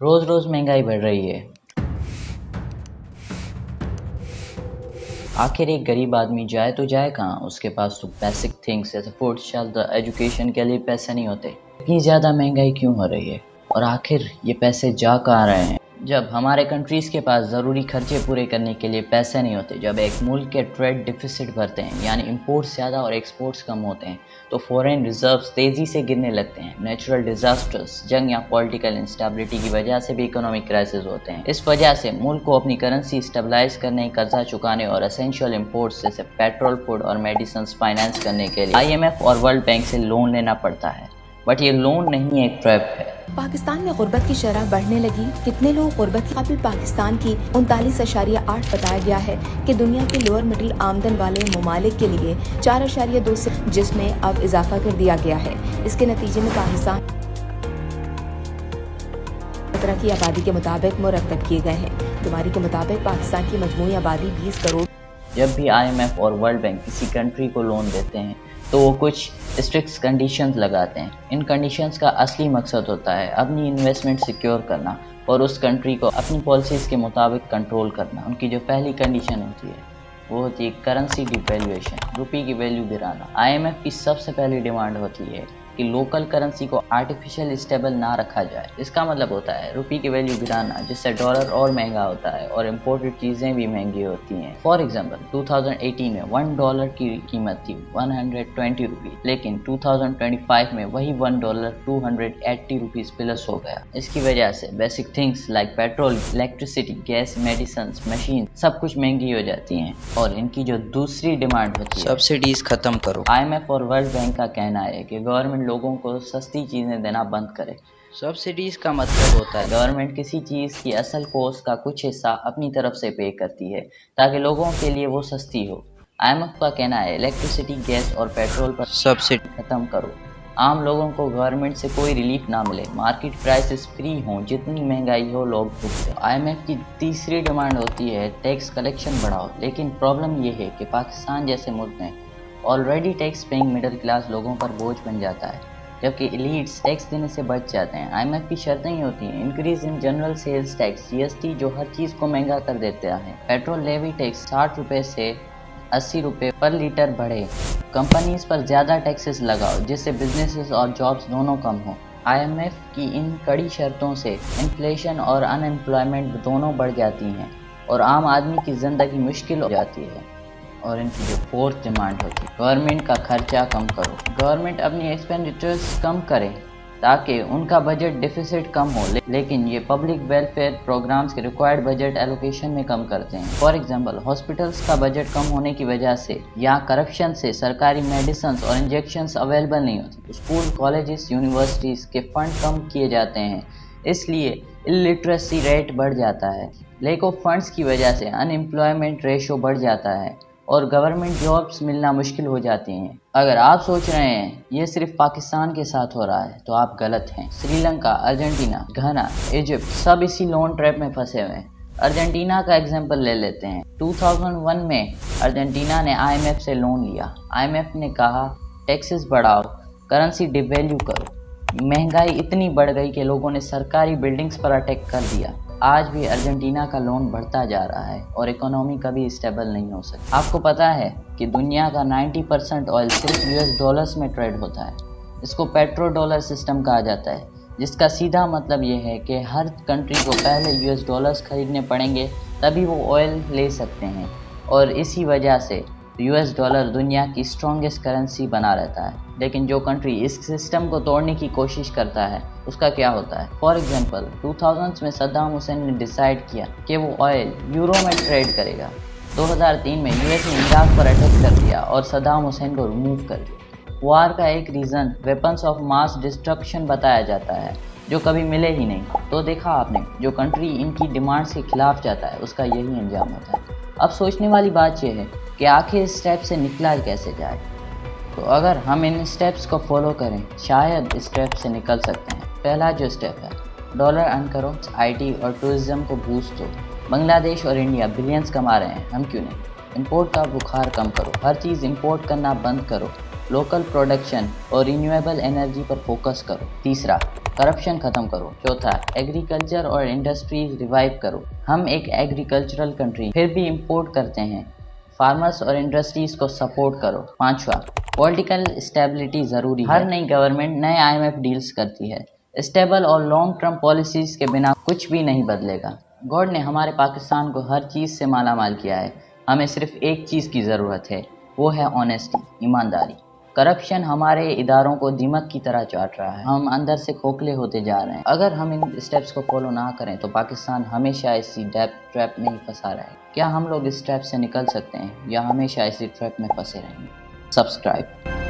روز روز مہنگائی بڑھ رہی ہے۔ آخر ایک غریب آدمی جائے تو جائے کہاں؟ اس کے پاس تو بیسک تھنگس جیسے فوڈ، شیلٹر، ایجوکیشن کے لیے پیسے نہیں ہوتے۔ اتنی زیادہ مہنگائی کیوں ہو رہی ہے؟ اور آخر یہ پیسے جا کہاں رہے ہیں؟ جب ہمارے کنٹریز کے پاس ضروری خرچے پورے کرنے کے لیے پیسے نہیں ہوتے، جب ایک ملک کے ٹریڈ ڈیفیسٹ بڑھتے ہیں یعنی امپورٹس زیادہ اور ایکسپورٹس کم ہوتے ہیں، تو فورن ریزروز تیزی سے گرنے لگتے ہیں۔ نیچرل ڈیزاسٹرز، جنگ یا پولیٹیکل انسٹیبلٹی کی وجہ سے بھی اکنامک کرائسس ہوتے ہیں۔ اس وجہ سے ملک کو اپنی کرنسی اسٹیبلائز کرنے، قرضہ چکانے اور اسینشیل امپورٹس جیسے پیٹرول، فوڈ اور میڈیسنز فائنانس کرنے کے لیے IMF اور ورلڈ بینک سے لون لینا پڑتا ہے۔ بٹ یہ لون نہیں، ایک ٹریپ ہے۔ پاکستان میں غربت کی شرح بڑھنے لگی۔ کتنے لوگ غربت کے قابل؟ پاکستان کی 39.8 بتایا گیا ہے کہ دنیا کے لوور مڈل آمدن والے ممالک کے لیے 4.2 سے، جس میں اب اضافہ کر دیا گیا ہے۔ اس کے نتیجے میں پاکستان طرح کی آبادی کے مطابق مرتب کیے گئے ہیں۔ تمہاری کے مطابق پاکستان کی مجموعی آبادی 20 کروڑ۔ جب بھی IMF اور ورلڈ بینک کسی کنٹری کو لون دیتے ہیں تو وہ کچھ اسٹرکٹ کنڈیشنز لگاتے ہیں۔ ان کنڈیشنز کا اصلی مقصد ہوتا ہے اپنی انویسٹمنٹ سیکیور کرنا اور اس کنٹری کو اپنی پالیسیز کے مطابق کنٹرول کرنا۔ ان کی جو پہلی کنڈیشن ہوتی ہے وہ ہوتی ہے کرنسی ڈیویلیویشن، روپی کی ویلیو گرانا۔ IMF کی سب سے پہلی ڈیمانڈ ہوتی ہے کہ لوکل کرنسی کو آرٹیفیشل اسٹیبل نہ رکھا جائے۔ اس کا مطلب ہوتا ہے روپی کی ویلیو گرانا، جس سے ڈالر اور مہنگا ہوتا ہے اور امپورٹڈ چیزیں بھی مہنگی ہوتی ہیں۔ فار ایگزامپل 2018 میں $1 کی قیمت تھی 120 روپیز، لیکن 2025 میں وہی $1 280 روپیز پلس ہو گیا۔ اس کی وجہ سے basic things like petrol, electricity, gas, medicines, machine سب کچھ مہنگی ہو جاتی ہیں۔ اور ان کی جو دوسری ڈیمانڈ ہوتی ہے سبسڈیز ختم کرو۔ IMF اور ورلڈ بینک کا کہنا ہے کہ گورنمنٹ لوگوں کو سستی چیزیں دینا بند کرے۔ سبسڈیز کا مطلب ہوتا ہے گورنمنٹ کسی چیز کی اصل کوسٹ کا کچھ حصہ اپنی طرف سے پے کرتی ہے تاکہ لوگوں کے لیے وہ سستی ہو۔ IMF کا کہنا ہے الیکٹریسٹی، گیس اور پیٹرول پر سبسڈی ختم کرو۔ عام لوگوں کو گورنمنٹ سے کوئی ریلیف نہ ملے، مارکیٹ پرائسز فری ہوں، جتنی مہنگائی ہو لوگ بھگتیں۔ IMF کی تیسری ڈیمانڈ ہوتی ہے ٹیکس کلیکشن بڑھاؤ، لیکن پرابلم یہ ہے کہ پاکستان جیسے ملک میں already tax paying middle class لوگوں پر بوجھ بن جاتا ہے، جبکہ ایلیٹس ٹیکس دینے سے بچ جاتے ہیں۔ IMF کی شرطیں ہی ہوتی ہیں increase in general sales tax GST، جو ہر چیز کو مہنگا کر دیتا ہے۔ پیٹرول لیوی ٹیکس 60 روپے سے 80 روپے پر لیٹر بڑھے۔ کمپنیز پر زیادہ ٹیکسز لگاؤ جس سے بزنسز اور جابز دونوں کم ہوں۔ IMF کی ان کڑی شرطوں سے انفلیشن اور ان ایمپلائمنٹ دونوں بڑھ جاتی ہیں اور عام آدمی کی زندگی مشکل ہو جاتی ہے۔ اور ان کی جو فورتھ ڈیمانڈ ہوتی ہے گورنمنٹ کا خرچہ کم کرو۔ گورنمنٹ اپنی ایکسپینڈیچرز کم کرے تاکہ ان کا بجٹ ڈیفیسٹ کم ہو، لیکن یہ پبلک ویلفیئر پروگرامز کے ریکوائرڈ بجٹ ایلوکیشن میں کم کرتے ہیں۔ فار ایگزامپل ہاسپٹلز کا بجٹ کم ہونے کی وجہ سے یا کرپشن سے سرکاری میڈیسنز اور انجیکشنز اویلیبل نہیں ہوتی۔ اسکول، کالجز، یونیورسٹیز کے فنڈ کم کیے جاتے ہیں، اس لیے الٹریسی ریٹ بڑھ جاتا ہے۔ لیک آف فنڈز کی وجہ سے ان ایمپلائمنٹ ریشو بڑھ جاتا ہے اور گورنمنٹ جابز ملنا مشکل ہو جاتی ہیں۔ اگر آپ سوچ رہے ہیں یہ صرف پاکستان کے ساتھ ہو رہا ہے تو آپ غلط ہیں۔ Sri Lanka, Argentina, Ghana, Egypt سب اسی لون ٹریپ میں پھنسے ہوئے ہیں۔ ارجنٹینا کا ایگزامپل لے لیتے ہیں۔ 2001 میں ارجنٹینا نے IMF سے لون لیا۔ IMF نے کہا ٹیکسز بڑھاؤ، کرنسی ڈیویلیو کرو۔ مہنگائی اتنی بڑھ گئی کہ لوگوں نے سرکاری بلڈنگز پر اٹیک کر دیا۔ آج بھی ارجنٹینا کا لون بڑھتا جا رہا ہے اور اکانومی کبھی اسٹیبل نہیں ہو سکتی۔ آپ کو پتہ ہے کہ دنیا کا 90% آئل صرف US ڈالرز میں ٹریڈ ہوتا ہے۔ اس کو پیٹرو ڈالر سسٹم کہا جاتا ہے، جس کا سیدھا مطلب یہ ہے کہ ہر کنٹری کو پہلے US ڈالرز خریدنے پڑیں گے تبھی وہ آئل لے سکتے ہیں، اور اسی وجہ سے US ڈالر دنیا کی اسٹرانگسٹ کرنسی بنا رہتا ہے۔ لیکن جو کنٹری اس سسٹم کو توڑنے کی کوشش کرتا ہے اس کا کیا ہوتا ہے؟ فار ایگزامپل 2000 میں صدام حسین نے ڈیسائیڈ کیا کہ وہ آئل یورو میں ٹریڈ کرے گا۔ 2003 میں US نے عراق پر اٹیک کر دیا اور صدام حسین کو ریموو کر دیا۔ وار کا ایک reason weapons of mass destruction بتایا جاتا ہے جو کبھی ملے ہی نہیں۔ تو دیکھا آپ نے، جو کنٹری ان کی ڈیمانڈز کے خلاف جاتا ہے اس کا یہی انجام ہوتا ہے۔ اب سوچنے والی بات یہ ہے کہ آخر اس اسٹیپ سے نکلا کیسے جائے؟ تو اگر ہم ان اسٹیپس کو فالو کریں شاید اس اسٹیپ سے نکل سکتے ہیں۔ پہلا جو اسٹیپ ہے ڈالر ارن کرو، IT اور ٹورزم کو بوسٹ دو۔ بنگلہ دیش اور انڈیا بلینز کما رہے ہیں، ہم کیوں نہیں؟ امپورٹ کا بخار کم کرو، ہر چیز امپورٹ کرنا بند کرو، لوکل پروڈکشن اور رینیویبل انرجی پر فوکس کرو۔ تیسرا کرپشن ختم کرو. چوتھا, ایگریکلچر اور انڈسٹریز ریوائیو کرو. ہم ایک ایگریکلچرل کنٹری پھر بھی امپورٹ کرتے ہیں. فارمرز اور انڈسٹریز کو سپورٹ کرو. پانچواں, پولیٹیکل اسٹیبلٹی ضروری ہے. ہر نئی گورنمنٹ نئے IMF ڈیلز کرتی ہے. اسٹیبل اور لانگ ٹرم پالیسیز کے بنا کچھ بھی نہیں بدلے گا. گاڈ نے ہمارے پاکستان کو ہر چیز سے مالا مال کیا ہے. ہمیں صرف ایک چیز کی ضرورت ہے, وہ ہے آنیسٹی, ایمانداری. کرپشن ہمارے اداروں کو دیمک کی طرح چاٹ رہا ہے. ہم اندر سے کھوکھلے ہوتے جا رہے ہیں. اگر ہم ان اسٹیپس کو فالو نہ کریں تو پاکستان ہمیشہ اسی ڈیپ ٹریپ میں ہی پھنسا رہے گا. کیا ہم لوگ اس ٹریپ سے نکل سکتے ہیں یا ہمیشہ اسی ٹریپ میں پھنسے رہیں گے؟ سبسکرائب.